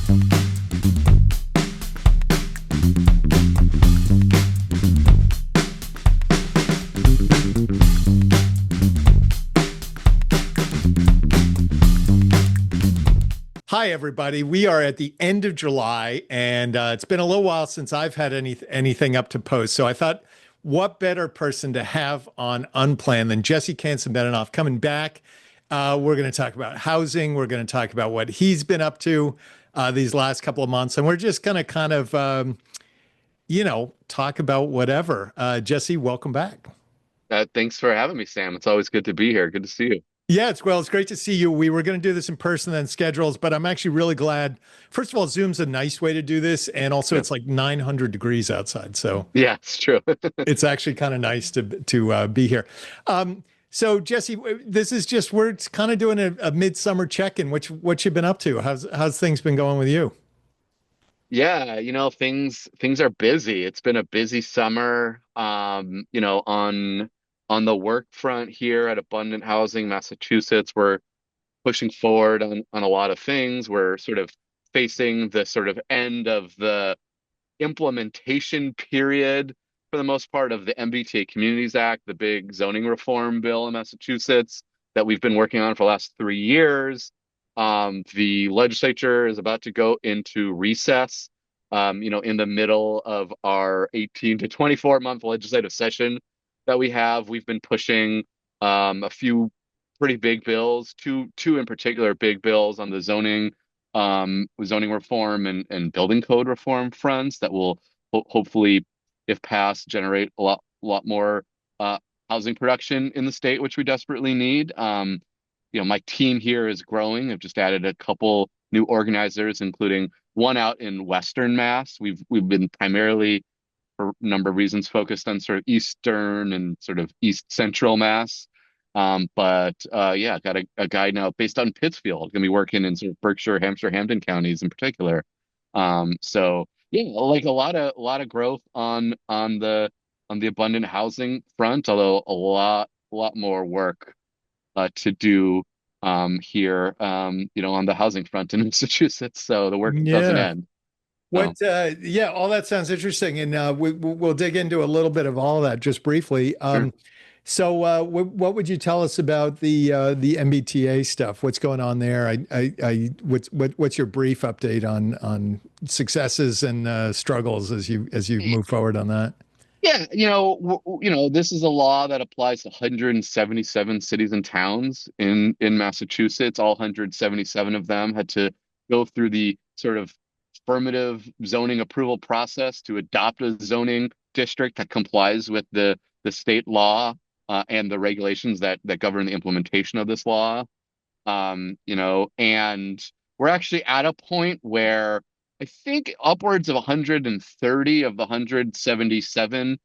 Hi, everybody. We are at the end of July, and it's been a little while since I've had anything up to post. So I thought, what better person to have on Unplanned than Jesse Kanson-Benanav coming back? We're going to talk about housing. We're going to talk about what he's been up to these last couple of months, and we're just going to kind of, talk about whatever. Jesse, welcome back. Thanks for having me, Sam. It's always good to be here. Good to see you. Yeah, it's great to see you. We were going to do this in person then schedules, but I'm actually really glad. First of all, Zoom's a nice way to do this, and also Yeah, it's like 900 degrees outside, so yeah, it's true. it's actually kind of nice to be here. So Jesse, this is just we're kind of doing a midsummer check-in. What you been up to? How's things been going with you? Yeah, things are busy. It's been a busy summer. On the work front here at Abundant Housing, Massachusetts, we're pushing forward on a lot of things. We're sort of facing the sort of end of the implementation period for the most part of the MBTA Communities Act, the big zoning reform bill in Massachusetts that we've been working on for the last 3 years. The legislature is about to go into recess, in the middle of our 18 to 24-month legislative session that we have. We've been pushing a few pretty big bills, two in particular big bills on the zoning reform and building code reform fronts that will hopefully, if passed, generate a lot more housing production in the state, which we desperately need. My team here is growing. I've just added a couple new organizers, including one out in Western Mass. We've been primarily, for a number of reasons, focused on sort of Eastern and sort of East Central Mass. But yeah, got a guy now based on Pittsfield, gonna be working in sort of Berkshire, Hampshire, Hampden counties in particular. So yeah, like a lot of growth on the abundant housing front, although a lot more work to do here, on the housing front in Massachusetts. So the work doesn't Yeah. end. So Yeah, all that sounds interesting, and we'll dig into a little bit of all that just briefly. sure. What would you tell us about the MBTA stuff? What's going on there? What's your brief update on successes and struggles as you move forward on that? Yeah, this is a law that applies to 177 cities and towns in Massachusetts. All 177 of them had to go through the sort of affirmative zoning approval process to adopt a zoning district that complies with the state law and the regulations that govern the implementation of this law. And we're actually at a point where I think upwards of 130 of the 177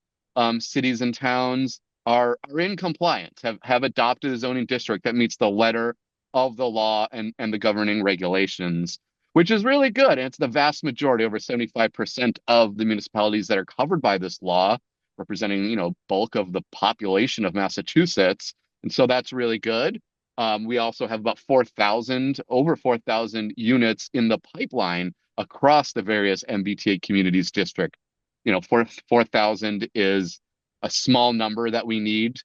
cities and towns are in compliance, have adopted a zoning district that meets the letter of the law and the governing regulations, which is really good. And it's the vast majority, over 75% of the municipalities that are covered by this law, representing, bulk of the population of Massachusetts. And so that's really good. We also have about over 4,000 units in the pipeline across the various MBTA communities district. 4,000 is a small number that we need.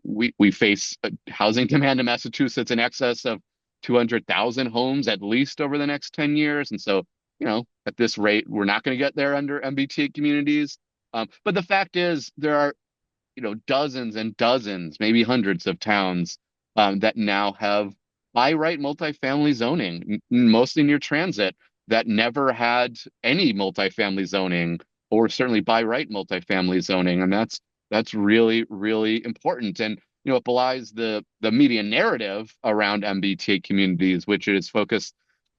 We face a housing demand in Massachusetts in excess of 200,000 homes at least over the next 10 years. And so, at this rate, we're not going to get there under MBTA communities. But the fact is, there are dozens and dozens, maybe hundreds of towns that now have by right multifamily zoning, mostly near transit, that never had any multifamily zoning, or certainly by right multifamily zoning, and that's really really important. And it belies the media narrative around MBTA communities, which is focused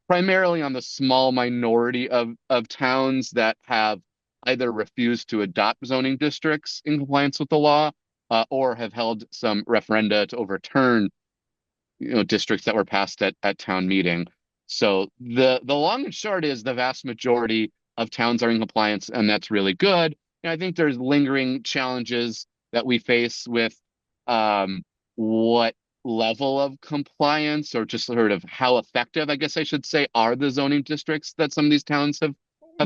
primarily on the small minority of towns that have either refused to adopt zoning districts in compliance with the law, or have held some referenda to overturn, districts that were passed at town meeting. So the long and short is the vast majority of towns are in compliance, and that's really good. And I think there's lingering challenges that we face with what level of compliance, or just sort of how effective, I guess I should say, are the zoning districts that some of these towns have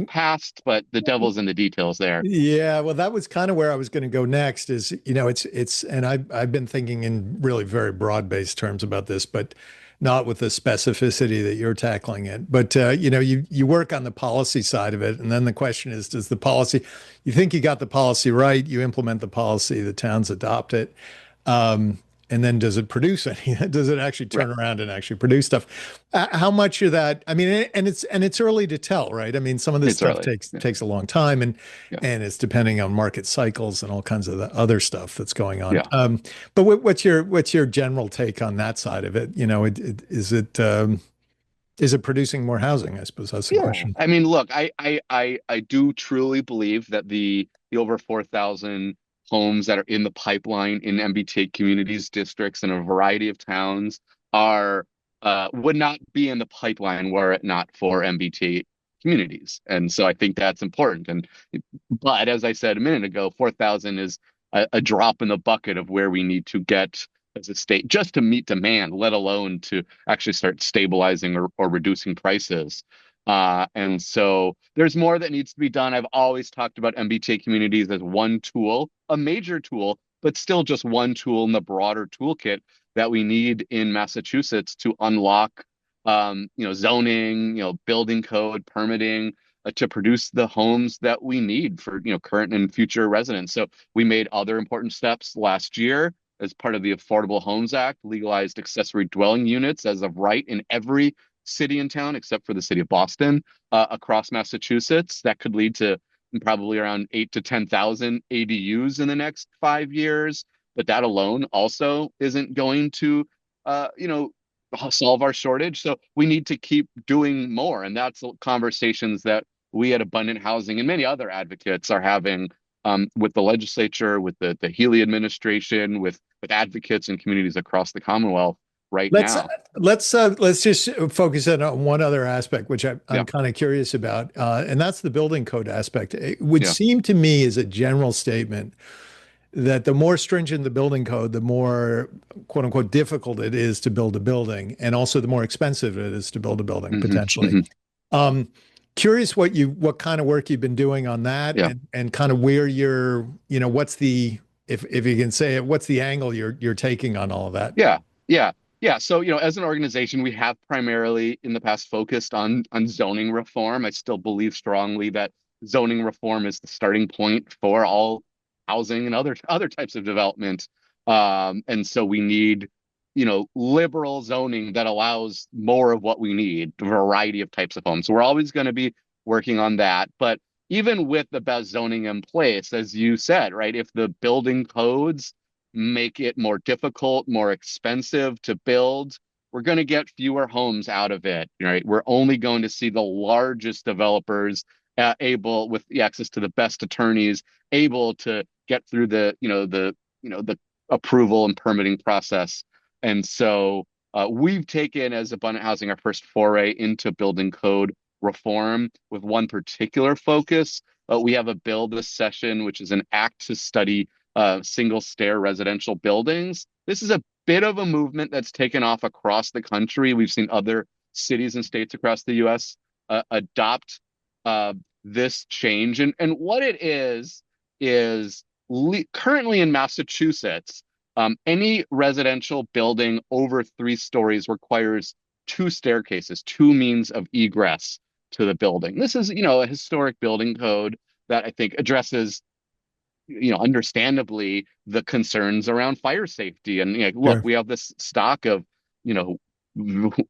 passed, but the devil's in the details there. Yeah, well, that was kind of where I was going to go next is, and I've been thinking in really very broad-based terms about this, but not with the specificity that you're tackling it. But you work on the policy side of it, and then the question is, you think you got the policy right, you implement the policy, the towns adopt it. Um, and then does it produce any? Does it actually Right. turn around and actually produce stuff? How much of that? I mean, and it's early to tell, right? I mean, some of this It's stuff early. takes a long time, and Yeah. and it's depending on market cycles and all kinds of the other stuff that's going on. Yeah. But what's your general take on that side of it? Is it producing more housing? I suppose that's the Yeah. question. I mean, look, I do truly believe that the over 4,000 homes that are in the pipeline in MBTA communities, districts, in a variety of towns are would not be in the pipeline were it not for MBTA communities. And so I think that's important. But as I said a minute ago, 4,000 is a drop in the bucket of where we need to get as a state just to meet demand, let alone to actually start stabilizing or reducing prices. And so there's more that needs to be done. I've always talked about MBTA communities as one tool, a major tool, but still just one tool in the broader toolkit that we need in Massachusetts to unlock, zoning, building code, permitting, to produce the homes that we need for, current and future residents. So we made other important steps last year as part of the Affordable Homes Act, legalized accessory dwelling units as of right in every city and town except for the city of Boston, across Massachusetts. That could lead to probably around 8 to 10,000 ADUs in the next 5 years. But that alone also isn't going to, solve our shortage. So we need to keep doing more. And that's conversations that we at Abundant Housing and many other advocates are having, with the legislature, with the Healy administration, with advocates and communities across the Commonwealth right Let's now. let's just focus in on one other aspect, which I'm Yeah, kind of curious about, and that's the building code aspect. It would yeah, seem to me as a general statement that the more stringent the building code, the more quote unquote difficult it is to build a building, and also the more expensive it is to build a building potentially. hmm. Um, Curious what kind of work you've been doing on that, Yeah, and kind of where what's the, if you can say it, what's the angle you're taking on all of that? yeah, yeah, yeah. So, as an organization, we have primarily in the past focused on zoning reform. I still believe strongly that zoning reform is the starting point for all housing and other types of development. And so we need, liberal zoning that allows more of what we need, a variety of types of homes. So we're always going to be working on that. But even with the best zoning in place, as you said, right, if the building codes make it more difficult, more expensive to build, we're going to get fewer homes out of it, right? We're only going to see the largest developers, able, with the access to the best attorneys, able to get through the approval and permitting process. And so, we've taken as Abundant Housing our first foray into building code reform with one particular focus. We have a bill this session, which is an act to study, single stair residential buildings. This is a bit of a movement that's taken off across the country. We've seen other cities and states across the US, adopt, uh, this change. And what it is currently in Massachusetts, any residential building over 3 stories requires two staircases, two means of egress to the building. This is, a historic building code that I think addresses, understandably, the concerns around fire safety. And, look, Sure. we have this stock of, you know,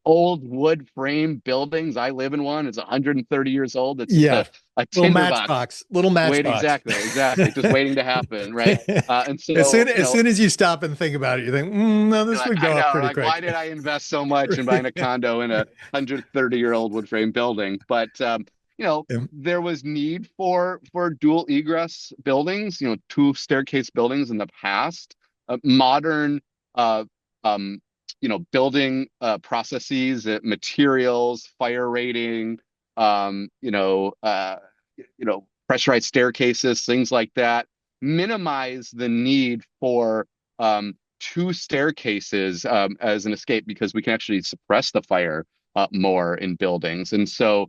old wood frame buildings. I live in one. It's 130 years old. It's just Yeah. a Little tinderbox. matchbox, little Wait, matchbox. exactly, just waiting to happen, right? And As so, soon as soon as you stop and think about it, you think, no, this would I go up know, pretty like, why quick. did I invest so much in buying a condo in a 130-year-old wood frame building? But, there was need for dual egress buildings, two staircase buildings in the past. Modern, uh, um, building, processes, materials, fire rating, pressurized staircases, things like that, minimize the need for, two staircases as an escape because we can actually suppress the fire more in buildings. And so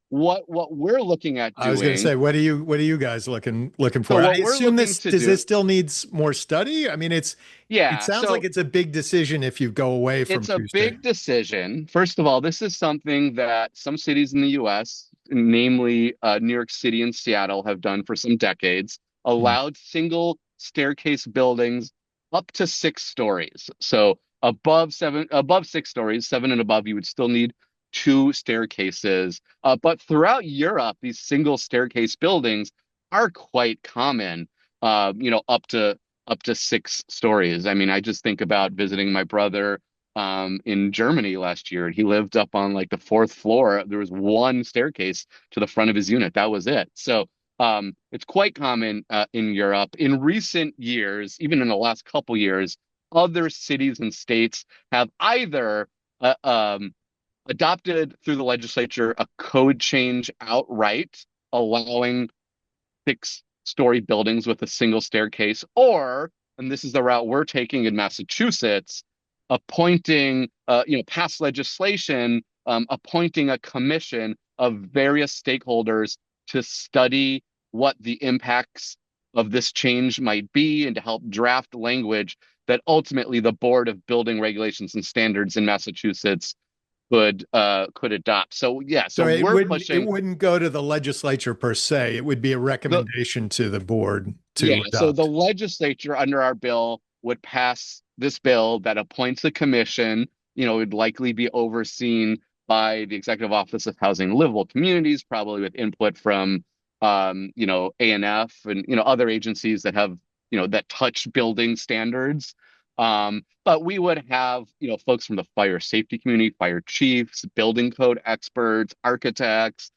what we're looking at I was going to doing, say, what are you guys looking so for? I what we're assume looking this to does do, this still needs more study? I mean, it yeah, sounds like so it's a big decision if you go away from it's a Tuesday. big decision. First of all, this is something that some cities in the US, namely New York City and Seattle, have done for some decades, Hmm. allowed single staircase buildings up to 6 stories. So above 6 stories, seven and above, you would still need two staircases. But throughout Europe, these single staircase buildings are quite common, up to 6 stories. I mean, I just think about visiting my brother in Germany last year. He lived up on like the fourth floor. There was one staircase to the front of his unit. That was it. So it's quite common in Europe. In recent years, even in the last couple years, other cities and states have either uh, um, adopted through the legislature a code change outright, allowing 6 story buildings with a single staircase, or, and this is the route we're taking in Massachusetts, appointing, past legislation, appointing a commission of various stakeholders to study what the impacts of this change might be and to help draft language that ultimately the Board of Building Regulations and Standards in Massachusetts could adopt. So yeah, so So it we're wouldn't it pushing wouldn't go to the legislature per se. It would be a the recommendation to the board Yeah, to so the adopt. legislature under our bill would pass this bill that appoints a commission. It would likely be overseen by the Executive Office of Housing and Livable Communities, probably with input from, ANF and, other agencies that have, that touch building standards. But we would have, folks from the fire safety community, fire chiefs, building code experts, architects,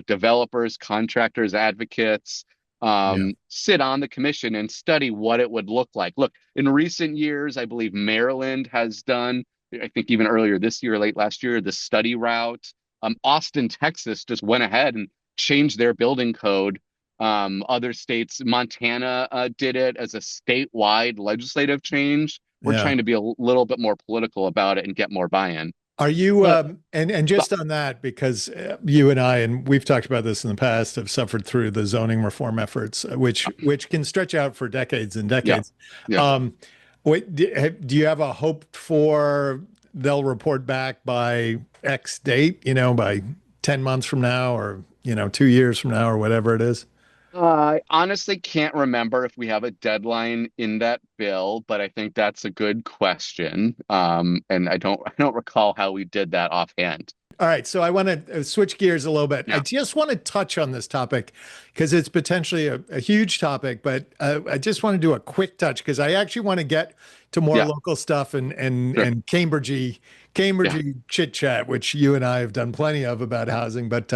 developers, contractors, advocates Yeah. sit on the commission and study what it would look like. Look, in recent years, I believe Maryland has done, I think even earlier this year, late last year, the study route. Austin, Texas just went ahead and changed their building code. Other states, Montana did it as a statewide legislative change. We're Yeah. trying to be a little bit more political about it and get more buy-in. Are you But, and but just on that, because you and I, and we've talked about this in the past, have suffered through the zoning reform efforts, which can stretch out for decades and yeah, decades. yeah. Um, do you have a hope for they'll report back by X date, by 10 months from now or, 2 years from now or whatever it is? I honestly can't remember if we have a deadline in that bill, but I think that's a good question. And I don't recall how we did that offhand. All right, so I want to switch gears a little bit. I Yeah, just want to touch on this topic because it's potentially a huge topic, but I just want to do a quick touch because I actually want to get to more yeah, local stuff and sure. and Cambridgey Yeah, chit chat, which you and I have done plenty of about housing. But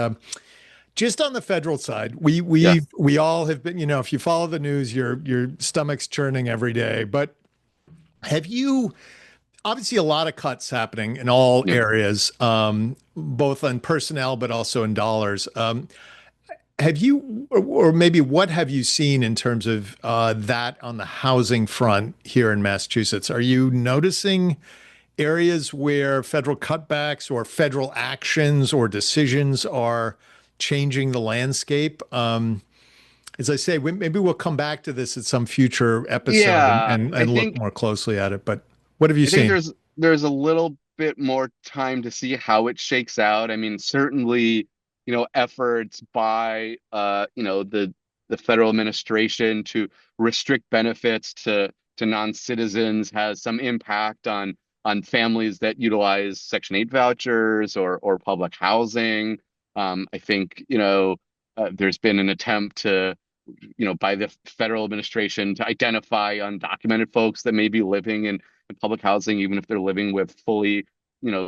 just on the federal side, yeah, we all have been, if you follow the news, your stomach's churning every day. But have you? Obviously a lot of cuts happening in all yeah. areas, both on personnel but also in dollars. Have you, or maybe what have you seen in terms of that on the housing front here in Massachusetts? Are you noticing areas where federal cutbacks or federal actions or decisions are changing the landscape? As I say, maybe we'll come back to this at some future episode and, Yeah, and, I and look think more closely at it. But what have you I think seen? there's a little bit more time to see how it shakes out. I mean, certainly, efforts by the federal administration to restrict benefits to non-citizens has some impact on families that utilize Section 8 vouchers or public housing. I think, there's been an attempt to by the federal administration to identify undocumented folks that may be living in public housing, even if they're living with fully,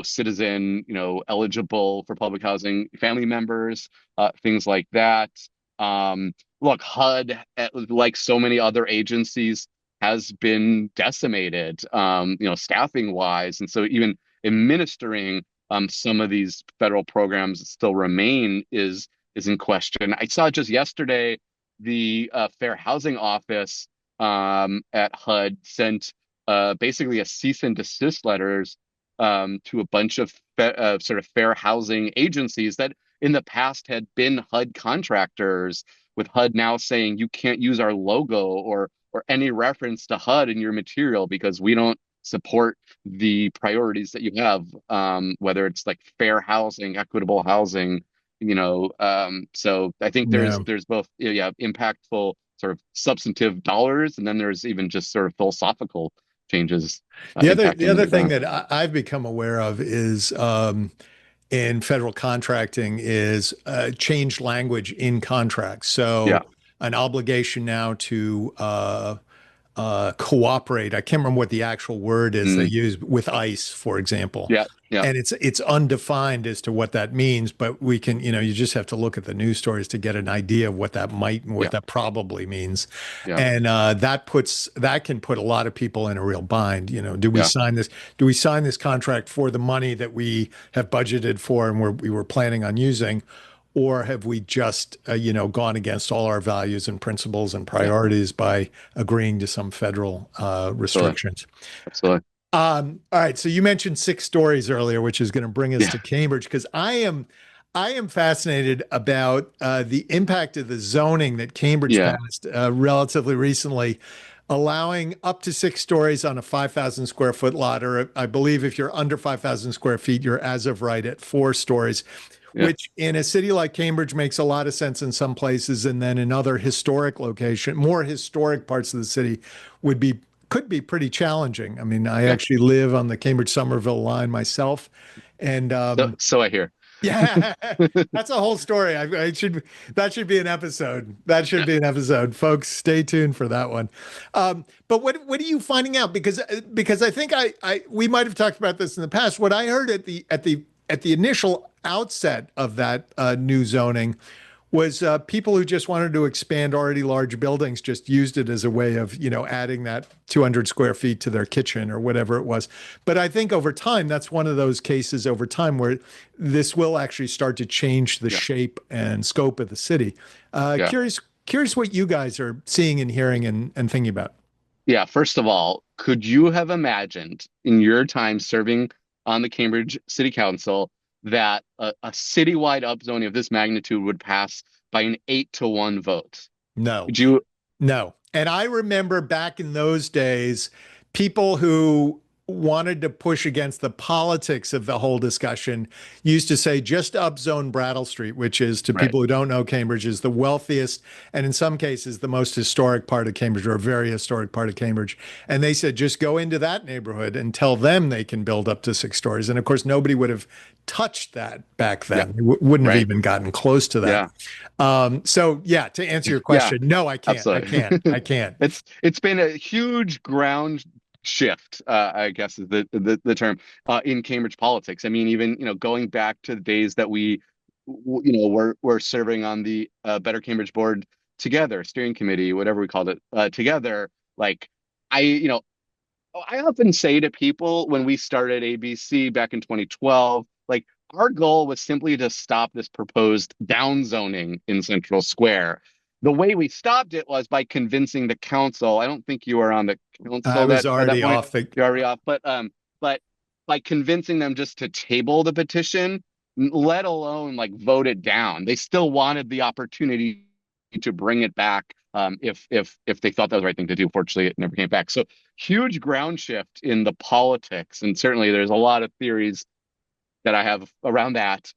citizen, eligible for public housing family members, things like that. Look, HUD, like so many other agencies, has been decimated, staffing wise. And so even administering some of these federal programs that still remain is in question. I saw just yesterday the Fair Housing Office at HUD sent basically a cease and desist letters to a bunch of sort of fair housing agencies that in the past had been HUD contractors, with HUD now saying you can't use our logo or any reference to HUD in your material because we don't support the priorities that you have, whether it's like fair housing, equitable housing, so I think Yeah. there's both, yeah, impactful sort of substantive dollars, and then there's even just sort of philosophical changes The impacting other the thing ground. that I've become aware of is in federal contracting is changed language in contracts. Yeah. So an obligation now to cooperate. I can't remember what the actual word is they Mm. use with ICE, for example. Yeah. Yeah. And it's undefined as to what that means, but we can, you just have to look at the news stories to get an idea of what that might and what Yeah. that probably means. Yeah. And that can put a lot of people in a real bind. Do we Yeah. sign this? Do we sign this contract for the money that we have budgeted for and we were planning on using? Or have we just, gone against all our values and principles and Yeah. priorities by agreeing to some federal Absolutely. restrictions? Absolutely. All right. So you mentioned six stories earlier, which is going to bring us Yeah. to Cambridge because I am fascinated about the impact of the zoning that Cambridge Yeah. passed relatively recently, allowing up to six stories on a 5,000 square foot lot, or I believe if you're under 5,000 square feet, you're as of right at four stories, Yeah. which in a city like Cambridge makes a lot of sense in some places, and then in other more historic parts of the city would be could be pretty challenging. I mean, I Yeah. actually live on the Cambridge Somerville line myself, and So I hear. yeah, that's a whole story. I should that should be an episode. That should Yeah. be an episode, folks. Stay tuned for that one. But what are you finding out? Because I think I we might have talked about this in the past. What I heard at the initial outset of that new zoning was people who just wanted to expand already large buildings just used it as a way of adding that 200 square feet to their kitchen or whatever it was. But I think over time that's one of those cases over time where this will actually start to change the Yeah. shape and scope of the city. Yeah. Curious what you guys are seeing and hearing and thinking about. Yeah, first of all, could you have imagined in your time serving on the Cambridge City Council that a citywide upzoning of this magnitude would pass by an 8-1 vote? No. Would you? No. And I remember back in those days, people who wanted to push against the politics of the whole discussion used to say just upzone Brattle Street, which is, to Right. people who don't know Cambridge, is the wealthiest and in some cases the most historic part of Cambridge, or a very historic part of Cambridge. And they said just go into that neighborhood and tell them they can build up to six stories. And of course, nobody would have touched that back Yeah. then. Wouldn't have Right. even gotten close to that. Yeah. So yeah, to answer your Yeah. question, no, I can't. I Absolutely. can't. I can't. It's been a huge ground shift, I guess is the term, in Cambridge politics. I mean, even going back to the days that were serving on the Better Cambridge board together, steering committee, whatever we called it, together. Like I you know I often say to people when we started ABC back in 2012, like our goal was simply to stop this proposed downzoning in Central Square. The way we stopped it was by convincing the council. I don't think you were on the I council was that by that already point. off the. You're already off, but by convincing them just to table the petition, let alone like vote it down. They still wanted the opportunity to bring it back, if they thought that was the right thing to do. Fortunately, it never came back. So huge ground shift in the politics, and certainly there's a lot of theories that I have around that.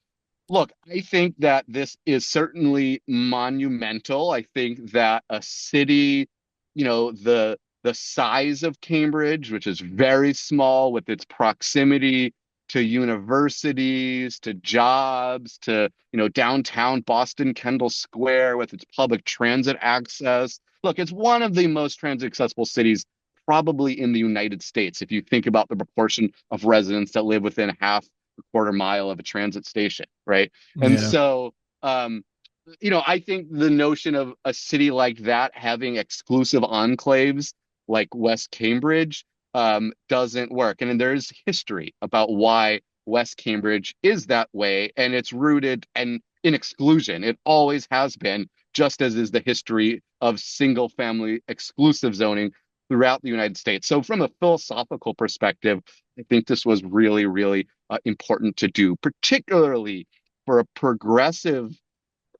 Look, I think that this is certainly monumental. I think that a city, the size of Cambridge, which is very small, with its proximity to universities, to jobs, to downtown Boston, Kendall Square, with its public transit access. Look, it's one of the most transit accessible cities probably in the United States, if you think about the proportion of residents that live within half a quarter mile of a transit station, right? And Yeah. so, I think the notion of a city like that having exclusive enclaves like West Cambridge doesn't work. And there's history about why West Cambridge is that way, and it's rooted in exclusion. It always has been, just as is the history of single family exclusive zoning throughout the United States. So from a philosophical perspective, I think this was really, really important to do, particularly for a progressive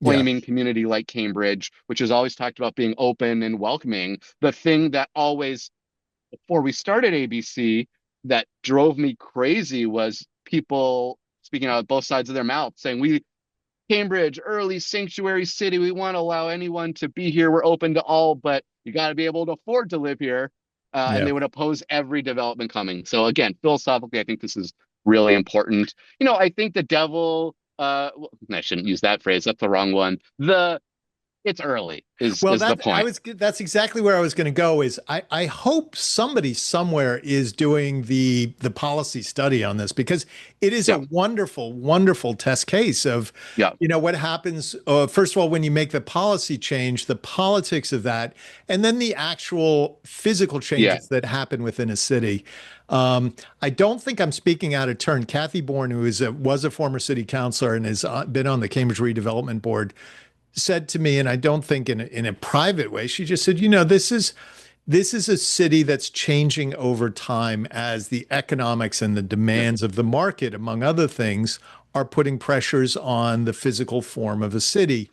Yeah. claiming community like Cambridge, which has always talked about being open and welcoming. The thing that always, before we started ABC, that drove me crazy was people speaking out of both sides of their mouth saying, we, Cambridge, early sanctuary city, we want to allow anyone to be here. We're open to all, but you got to be able to afford to live here. And Yeah. they would oppose every development coming. So again, philosophically, I think this is really important. I think the devil, well, I shouldn't use that phrase. That's the wrong one. It's early Well, is the point. that's exactly where I was going to go is I hope somebody somewhere is doing the policy study on this because it is a Yeah. wonderful, wonderful test case of, Yeah. what happens, first of all, when you make the policy change, the politics of that, and then the actual physical Yeah. changes that happen within a city. I don't think I'm speaking out of turn. Kathy Bourne, who was a former city councilor and has been on the Cambridge Redevelopment Board, said to me, and I don't think in a private way, she just said, this is a city that's changing over time as the economics and the Yeah. demands of the market, among other things, are putting pressures on the physical form of a city.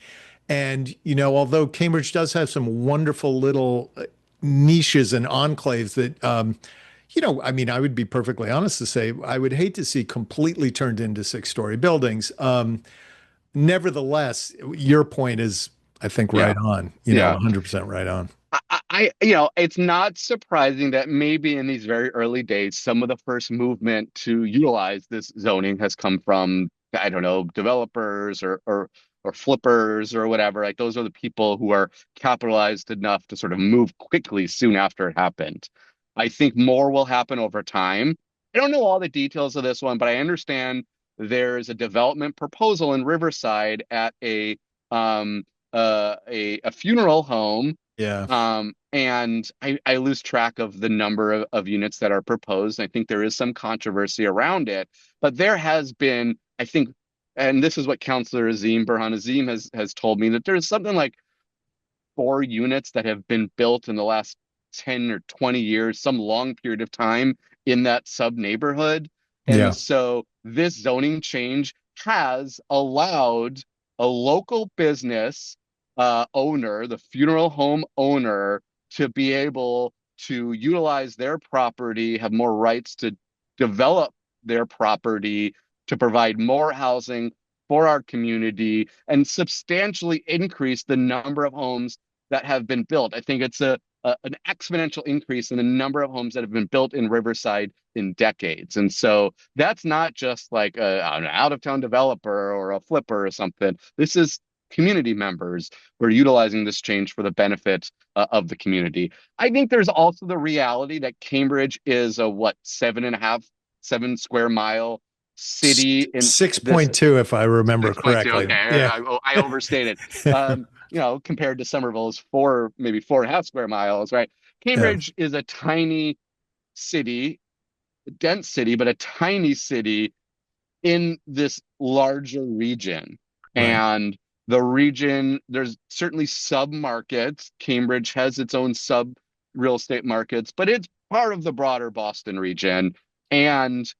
And, although Cambridge does have some wonderful little niches and enclaves that, I mean, I would be perfectly honest to say I would hate to see completely turned into six-story buildings. Nevertheless, your point is, I think, Yeah. right on, Yeah. 100% right on. It's not surprising that maybe in these very early days, some of the first movement to utilize this zoning has come from, I don't know, developers or flippers or whatever. Like those are the people who are capitalized enough to sort of move quickly soon after it happened. I think more will happen over time. I don't know all the details of this one, but I understand there's a development proposal in Riverside at a funeral home, Yeah. and I lose track of the number of units that are proposed. I think there is some controversy around it, but there has been, I think, and this is what Councillor Azim Burhan Azim has told me, that there's something like 4 units that have been built in the last 10 or 20 years, some long period of time in that sub neighborhood. And Yeah. so this zoning change has allowed a local business owner, the funeral home owner, to be able to utilize their property, have more rights to develop their property, to provide more housing for our community, and substantially increase the number of homes that have been built. I think it's an exponential increase in the number of homes that have been built in Riverside in decades. And so that's not just like an out of town developer or a flipper or something. This is community members who are utilizing this change for the benefit of the community. I think there's also the reality that Cambridge is a what, 7.5, 7 square mile city in this 6.2, if I remember 6.2. correctly. Okay, Yeah. I overstated. Compared to Somerville's 4, maybe 4.5 square miles, right? Yeah. Cambridge is a tiny city, a dense city, but a tiny city in this larger region. Right. And the region, there's certainly sub markets. Cambridge has its own sub real estate markets, but it's part of the broader Boston region. And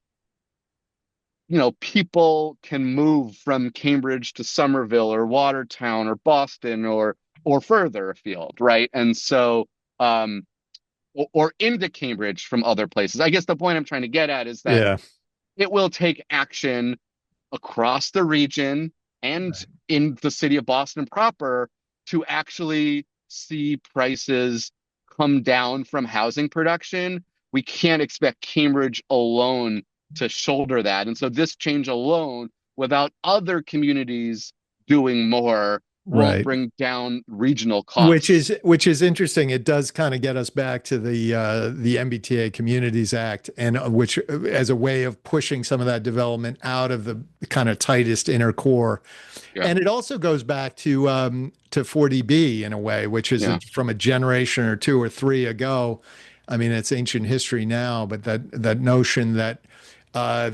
people can move from Cambridge to Somerville or Watertown or Boston or further afield, right? And so or into Cambridge from other places. I guess the point I'm trying to get at is that Yeah. it will take action across the region and Right. in the city of Boston proper to actually see prices come down from housing production. We can't expect Cambridge alone to shoulder that. And so this change alone, without other communities doing more, won't Right. bring down regional Which costs. is which is interesting. It does kind of get us back to the MBTA Communities Act, and which as a way of pushing some of that development out of the kind of tightest inner core. Yeah, And it also goes back to 40B in a way, which is yeah, from a generation or two or three ago. I mean, it's ancient history now, but that notion that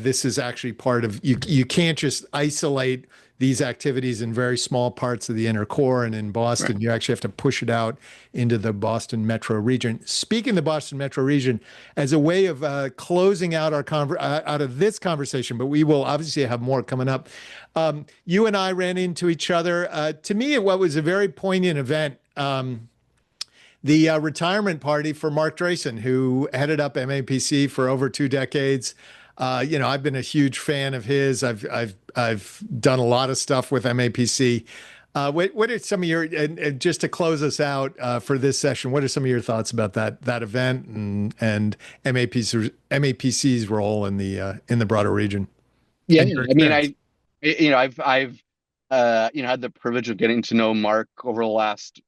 this is actually part of you. You can't just isolate these activities in very small parts of the inner core and in Right. Boston. You actually have to push it out into the Boston metro region. Speaking of the Boston metro region, as a way of closing out our out of this conversation, but we will obviously have more coming up. You and I ran into each other. To me, what was a very poignant event. The retirement party for Mark Drayson, who headed up MAPC for over 2 decades. I've been a huge fan of his. I've done a lot of stuff with MAPC. What are some of your and just to close us out for this session? What are some of your thoughts about that event and MAPC's role in the broader region Yeah, and your I mean, experience? I've had the privilege of getting to know Mark over the last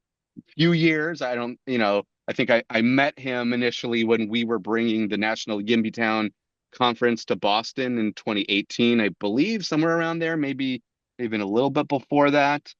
few years. I don't, I think I met him initially when we were bringing the National Yimbitown Conference to Boston in 2018, I believe, somewhere around there, maybe even a little bit before that.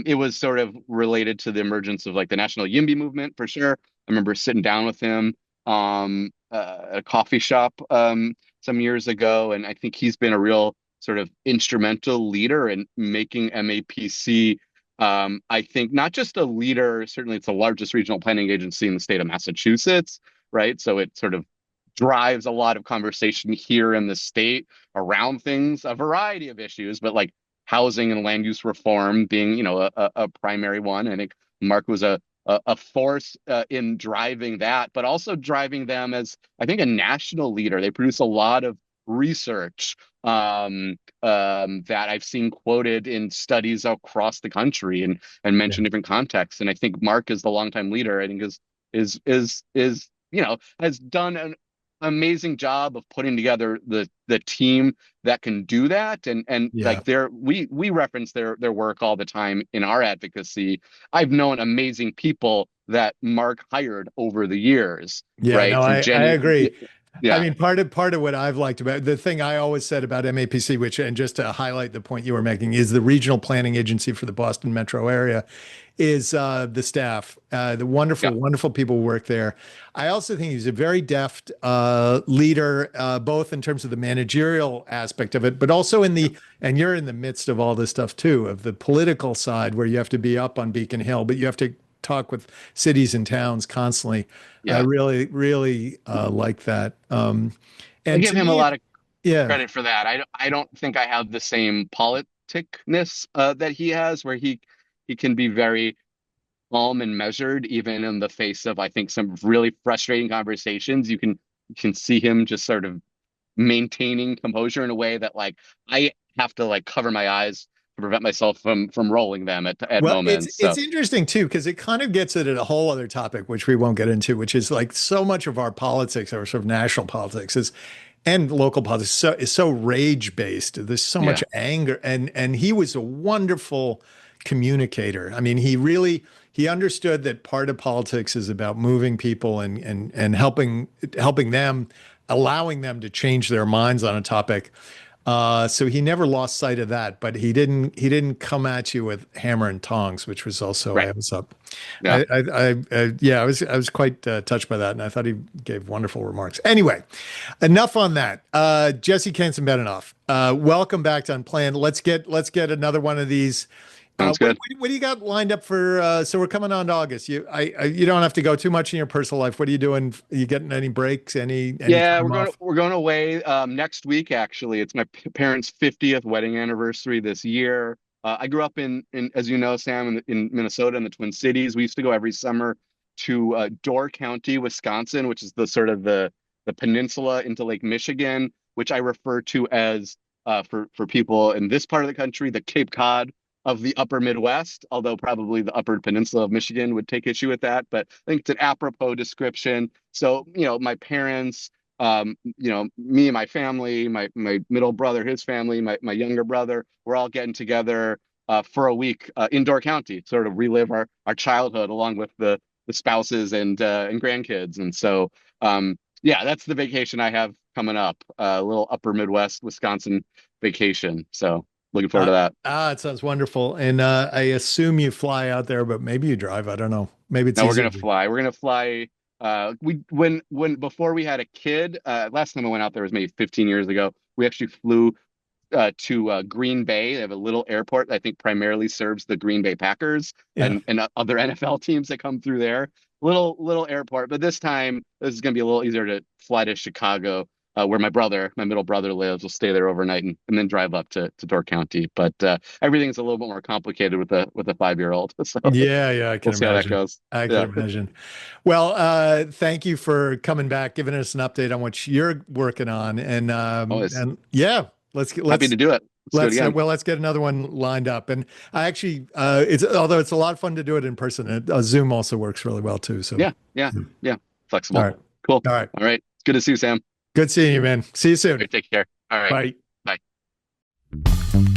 It was sort of related to the emergence of like the National Yimby movement for sure. I remember sitting down with him at a coffee shop some years ago, and I think he's been a real sort of instrumental leader in making MAPC I think not just a leader, certainly it's the largest regional planning agency in the state of Massachusetts, right? So it sort of drives a lot of conversation here in the state around things, a variety of issues, but like housing and land use reform being, a primary one. I think Mark was a force in driving that, but also driving them as, I think, a national leader. They produce a lot of research that I've seen quoted in studies across the country and Yeah. mentioned different contexts. And I think Mark is the longtime leader. I think is has done an amazing job of putting together the team that can do that. And Yeah. like we reference their work all the time in our advocacy. I've known amazing people that Mark hired over the years, Yeah, right? no, From I Jenny, agree. I yeah, mean, part of what I've liked about the thing I always said about MAPC, which and just to highlight the point you were making, is the regional planning agency for the Boston metro area, is the staff, the yeah, wonderful, wonderful people who work there. I also think he's a very deft leader, both in terms of the managerial aspect of it, but also yeah, and you're in the midst of all this stuff too, of the political side where you have to be up on Beacon Hill, but you have to talk with cities and towns constantly. I yeah. really, really like that. I And give to him a me, lot of yeah, credit for that. I don't think I have the same politicness that he has, where he can be very calm and measured, even in the face of, I think, some really frustrating conversations. You can see him just sort of maintaining composure in a way that like I have to like cover my eyes to prevent myself from rolling them at well, moments. it's So interesting too because it kind of gets at a whole other topic, which we won't get into, which is like so much of our politics, our sort of national politics, is and local politics is so rage based. There's so yeah, much anger, and he was a wonderful communicator. I mean, he understood that part of politics is about moving people and helping them, allowing them to change their minds on a topic. So he never lost sight of that, but he didn't come at you with hammer and tongs, which was also right. I was up. Yeah, Yeah, I was quite touched by that, and I thought he gave wonderful remarks. Anyway, enough on that. Jesse Kanson-Benanav, welcome back to Unplanned. Let's get another one of these. sounds What, good. what what do you got lined up for? So we're coming on to August. You don't have to go too much in your personal life. What are you doing? Are you getting any breaks? Any Yeah, time off? we're going away next week. Actually, it's my parents' 50th wedding anniversary this year. I grew up in as you know, Sam, in Minnesota in the Twin Cities. We used to go every summer to Door County, Wisconsin, which is the sort of the peninsula into Lake Michigan, which I refer to as for people in this part of the country, the Cape Cod of the Upper Midwest. Although probably the Upper Peninsula of Michigan would take issue with that, but I think it's an apropos description. So, my parents, me and my family, my middle brother, his family, my younger brother, we're all getting together for a week in Door County, to sort of relive our childhood along with the spouses and grandkids. And so, yeah, that's the vacation I have coming up, a little Upper Midwest Wisconsin vacation. So looking forward to that. It sounds wonderful. And I assume you fly out there, but maybe you drive. I don't know. Maybe it's Now we're easier gonna to. fly. We're gonna fly. We when before we had a kid, last time I went out there was maybe 15 years ago. We actually flew to Green Bay. They have a little airport that I think primarily serves the Green Bay Packers Yeah. and other NFL teams that come through there. Little airport, but this time this is going to be a little easier to fly to Chicago, where my middle brother lives. We'll stay there overnight and then drive up to Door County. But everything's a little bit more complicated with a 5-year-old. So Yeah, yeah, I we'll can see how that imagine. goes. I can Yeah. imagine. Well, thank you for coming back, giving us an update on what you're working on, Always and yeah, happy to do it. Let's do it again. let's get another one lined up. And I actually, it's although it's a lot of fun to do it in person, Zoom also works really well too. So, Yeah, yeah, yeah. yeah. All Flexible. right, Cool. all right, All right. It's good to see you, Sam. good seeing you, man. See you All soon. right, take care. All right. Bye. Bye.